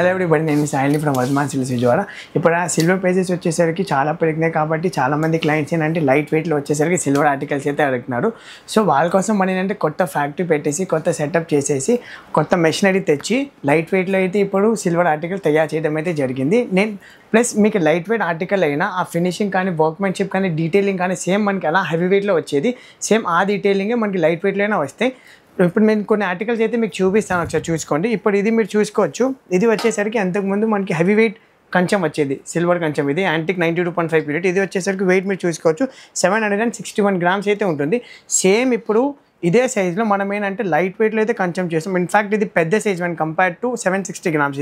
Hello everybody, నేను సాయిని from Vardhaman silks Vijayawada. ఇప్పుడు ఆ సిల్వర్ ప్రైజెస్ వచ్చేసరికి చాలా పెరిగినాయి కాబట్టి చాలామంది క్లయింట్స్ ఏంటంటే లైట్ వెయిట్లో వచ్చేసరికి సిల్వర్ ఆర్టికల్స్ అయితే అడుగుతున్నారు. సో వాళ్ళ కోసం మనం ఏంటంటే కొత్త ఫ్యాక్టరీ పెట్టేసి కొత్త సెటప్ చేసేసి కొత్త మెషినరీ తెచ్చి లైట్ వెయిట్లో అయితే ఇప్పుడు సిల్వర్ ఆర్టికల్ తయారు చేయడం అయితే జరిగింది. నేను ప్లస్ మీకు లైట్ వెయిట్ ఆర్టికల్ అయినా ఆ ఫినిషింగ్ కానీ వర్క్మెన్షిప్ కానీ డీటెయిలింగ్ కానీ సేమ్ మనకి ఎలా హెవీ వెయిట్లో వచ్చేది సేమ్ ఆ డీటెయిలింగే మనకి లైట్ వెయిట్లో అయినా వస్తాయి. ఇప్పుడు నేను కొన్ని ఆర్టికల్స్ అయితే మీకు చూపిస్తాను, ఒకసారి చూసుకోండి. ఇప్పుడు ఇది మీరు చూసుకోవచ్చు. ఇది వచ్చేసరికి అంతకుముందు మనకి హెవీ వెయిట్ కంచం వచ్చేది, సిల్వర్ కంచం. ఇది యాంటిక్ 92.5 పీరియడ్. ఇది వచ్చేసరికి వెయిట్ మీరు చూసుకోవచ్చు 761 గ్రామ్స్ అయితే ఉంటుంది. సేమ్ ఇప్పుడు ఇదే సైజులో మనం ఏంటంటే లైట్ వెయిట్లో అయితే కంచం చేస్తాం. ఇన్ఫ్యాక్ట్ ఇది పెద్ద size one compare to 760 grams.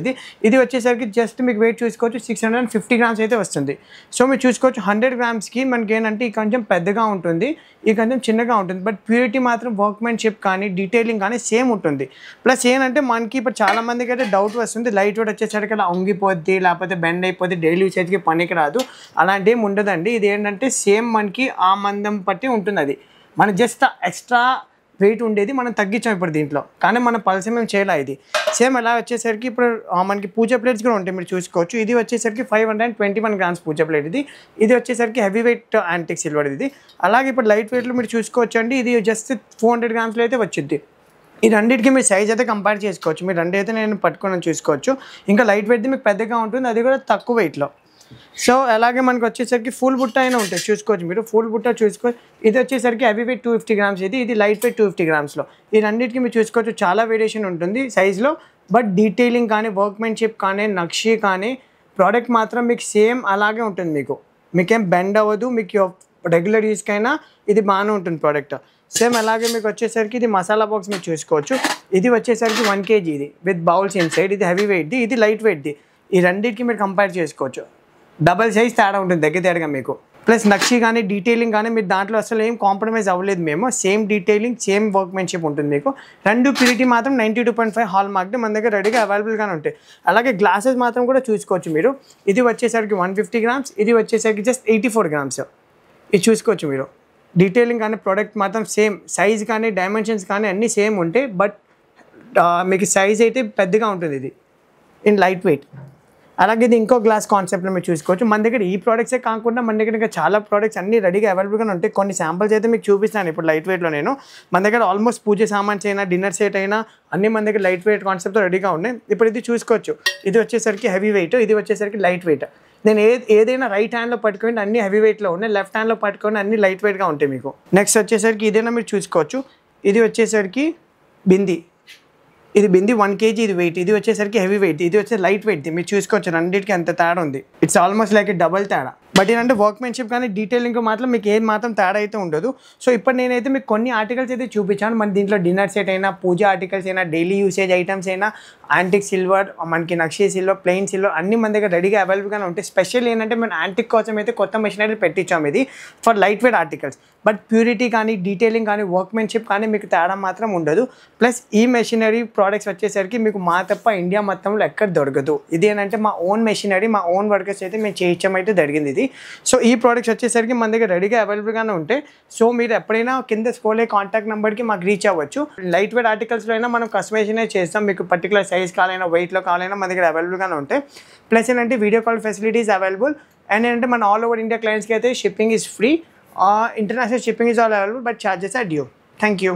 ఇది వచ్చేసరికి జస్ట్ మీకు వెయిట్ చూసుకోవచ్చు 650 గ్రామ్స్ అయితే వస్తుంది. సో మీరు చూసుకోవచ్చు 100 గ్రామ్స్కి మనకి ఏంటంటే ఈ కొంచెం పెద్దగా ఉంటుంది, ఈ కొంచెం చిన్నగా ఉంటుంది. బట్ ప్యూరిటీ మాత్రం వర్క్మెన్షిప్ కానీ డీటెయిలింగ్ కానీ సేమ్ ఉంటుంది. ప్లస్ ఏంటంటే మనకి ఇప్పుడు చాలామందికి అయితే డౌట్ వస్తుంది, లైట్ వెయిట్ వచ్చేసరికి అలా వంగిపోద్ది లేకపోతే బెండ్ అయిపోద్ది, డైలీ యూసేజ్కి పనికి రాదు. అలాంటి ఏమి ఉండదండి. ఇది ఏంటంటే సేమ్ మనకి ఆ మందం బట్టి ఉంటుంది. అది మన జస్ట్ ఎక్స్ట్రా వెయిట్ ఉండేది మనం తగ్గించాం ఇప్పుడు దీంట్లో, కానీ మన పల్స్ మేము చేయలే. ఇది సేమ్ ఎలా వచ్చేసరికి ఇప్పుడు మనకి పూజ ప్లేట్స్ కూడా ఉంటాయి, మీరు చూసుకోవచ్చు. ఇది వచ్చేసరికి 521 గ్రామ్స్ పూజ ప్లేట్. ఇది వచ్చేసరికి హెవీ వెయిట్ యాంటిక్ సిల్వర్. ఇది అలాగే ఇప్పుడు లైట్ వెయిట్లో మీరు చూసుకోవచ్చు అండి. ఇది జస్ట్ 400 గ్రామ్స్లో అయితే వచ్చింది. ఈ రెండింటికి మీరు సైజ్ అయితే కంపేర్ చేసుకోవచ్చు. మీరు రెండు అయితే నేను పట్టుకొని చూసుకోవచ్చు. ఇంకా లైట్ వెయిట్ది మీకు పెద్దగా ఉంటుంది, అది కూడా తక్కువ వెయిట్లో. సో అలాగే మనకు వచ్చేసరికి ఫుల్ బుట్ట అయినా ఉంటుంది, చూసుకోవచ్చు మీరు. ఫుల్ బుట్ట చూసుకోవచ్చు. ఇది వచ్చేసరికి హెవీ వెయిట్ 250 గ్రామ్స్. ఇది లైట్ వెయిట్ 250 గ్రామ్స్లో. ఈ రెండింటికి మీరు చూసుకోవచ్చు చాలా వేరియేషన్ ఉంటుంది సైజ్లో. బట్ డీటెయిలింగ్ కానీ వర్క్మెన్షిప్ కానీ నక్షి కానీ ప్రోడక్ట్ మాత్రం మీకు సేమ్ అలాగే ఉంటుంది. మీకేం బెండ్ అవ్వదు. మీకు రెగ్యులర్ యూస్కైనా ఇది బాగానే ఉంటుంది ప్రోడక్ట్. సేమ్ అలాగే మీకు వచ్చేసరికి ఇది మసాలా బాక్స్ మీరు చూసుకోవచ్చు. ఇది వచ్చేసరికి 1 kg ఇది విత్ బౌల్స్ ఇన్సైడ్. ఇది హెవీ వెయిట్ది, ఇది లైట్ వెయిట్ది. ఈ రెండింటికి మీరు కంపేర్ చేసుకోవచ్చు. డబల్ సైజ్ తేడా ఉంటుంది దగ్గరగా మీకు. ప్లస్ నక్షి కానీ డీటెయిలింగ్ కానీ మీరు దాంట్లో అసలు ఏం కాంప్రమైజ్ అవ్వలేదు మేము. సేమ్ డీటెయిలింగ్ సేమ్ వర్క్మెన్షిప్ ఉంటుంది మీకు. రెండు ప్యూరిటీ మాత్రం 92.5 హాల్ మార్క్ మన దగ్గర రెడీగా అవైలబుల్గానే ఉంటాయి. అలాగే గ్లాసెస్ మాత్రం కూడా చూసుకోవచ్చు మీరు. ఇది వచ్చేసరికి 150 గ్రామ్స్, ఇది వచ్చేసరికి జస్ట్ 84 గ్రామ్స్. ఇది చూసుకోవచ్చు మీరు. డీటెయిలింగ్ కానీ ప్రోడక్ట్ మాత్రం సేమ్, సైజ్ కానీ డైమెన్షన్స్ కానీ అన్నీ సేమ్ ఉంటాయి. బట్ మీకు సైజ్ అయితే పెద్దగా ఉంటుంది ఇది ఇన్ లైట్ వెయిట్. అలాగే ఇది ఇంకో గ్లాస్ కాన్సెప్ట్లో మీరు చూసుకోవచ్చు. మన దగ్గర ఈ ప్రోడక్ట్సే కాకుండా మన దగ్గర ఇంకా చాలా ప్రోడక్ట్స్ అన్నీ రెడీగా అవైలబుల్గా ఉంటాయి. కొన్ని శాంపుల్స్ అయితే మీకు చూపిస్తాను ఇప్పుడు లైట్ వెయిట్లో నేను. మన దగ్గర ఆల్మోస్ట్ పూజ సామాన్స్ అయినా డిన్నర్ సెట్ అయినా అన్నీ మన దగ్గర లైట్ వెయిట్ కాన్సెప్ట్తో రెడీగా ఉన్నాయి. ఇప్పుడు ఇది చూసుకోవచ్చు. ఇది వచ్చేసరికి హెవీ వెయిట్, ఇది వచ్చేసరికి లైట్ వెయిట్. నేను ఏదైనా రైట్ హ్యాండ్లో పట్టుకొని అన్ని హెవీ వెయిట్లో ఉన్నాయి, లెఫ్ట్ హ్యాండ్లో పట్టుకొని అన్ని లైట్ వెయిట్గా ఉంటాయి మీకు. నెక్స్ట్ వచ్చేసరికి ఇదైనా మీరు చూసుకోవచ్చు. ఇది వచ్చేసరికి బింది. ఇది బింది 1 kg ఇది వెయిట్. ఇది వచ్చేసరికి హెవీ వెయిట్, ఇది వచ్చేసి లైట్ వెయిట్ది. మీరు చూసుకోవచ్చు రెండింటికి ఎంత తేడా ఉంది. ఇట్స్ ఆల్మోస్ట్ లైక్ డబల్ తేడా. బట్ ఏంటంటే వర్క్మెన్షిప్ కానీ డీటెయిలింగ్ మాత్రం మీకు ఏం మాత్రం తేడా అయితే ఉండదు. సో ఇప్పుడు నేనైతే మీకు కొన్ని ఆర్టికల్స్ అయితే చూపించాను. మన దీంట్లో డిన్నర్ సెట్ అయినా పూజ ఆర్టికల్స్ అయినా డైలీ యూసేజ్ ఐటమ్స్ అయినా యాంటిక్ సిల్వర్, మనకి నక్షి సిల్వర్, ప్లెయిన్ సిల్వర్ అన్నీ మన దగ్గర రెడీగా అవైలబుల్గానే ఉంటాయి. స్పెషల్ ఏంటంటే మనం యాంటిక్ కోసం అయితే కొత్త మెషినరీ పెట్టించాము ఇది for light weight articles. But purity కానీ డీటెయిలింగ్ కానీ వర్క్మెన్షిప్ కానీ మీకు తేడా మాత్రం ఉండదు. ప్లస్ ఈ మెషినరీ ప్రోడక్ట్స్ వచ్చేసరికి మీకు మా తప్ప ఇండియా మొత్తంలో ఎక్కడ దొరకదు. ఇది ఏంటంటే మా ఓన్ మెషినరీ, మా ఓన్ వర్కర్స్ అయితే మేము చేయించడం అయితే జరిగింది ఇది. సో ఈ ప్రోడక్ట్స్ వచ్చేసరికి మన దగ్గర రెడీగా అవైలబుల్గానే ఉంటాయి. సో మీరు ఎప్పుడైనా కింద స్క్రోల్ అయ్యే కాంటాక్ట్ నెంబర్కి మాకు రీచ్ అవ్వచ్చు. లైట్ వెయిట్ ఆర్టికల్స్లో అయినా మనం కస్టమైజేషన్ చేస్తాం. మీకు పర్టికులర్ సైజ్ కావాలైనా వెయిట్లో కావాలైనా మన దగ్గర అవైలబుల్గానే ఉంటాయి. ప్లస్ ఏంటంటే video call facilities available. And ఏంటంటే మన ఆల్ ఓవర్ ఇండియా క్లయింట్స్కి అయితే shipping is free. International shipping is all available, but charges are due. Thank you.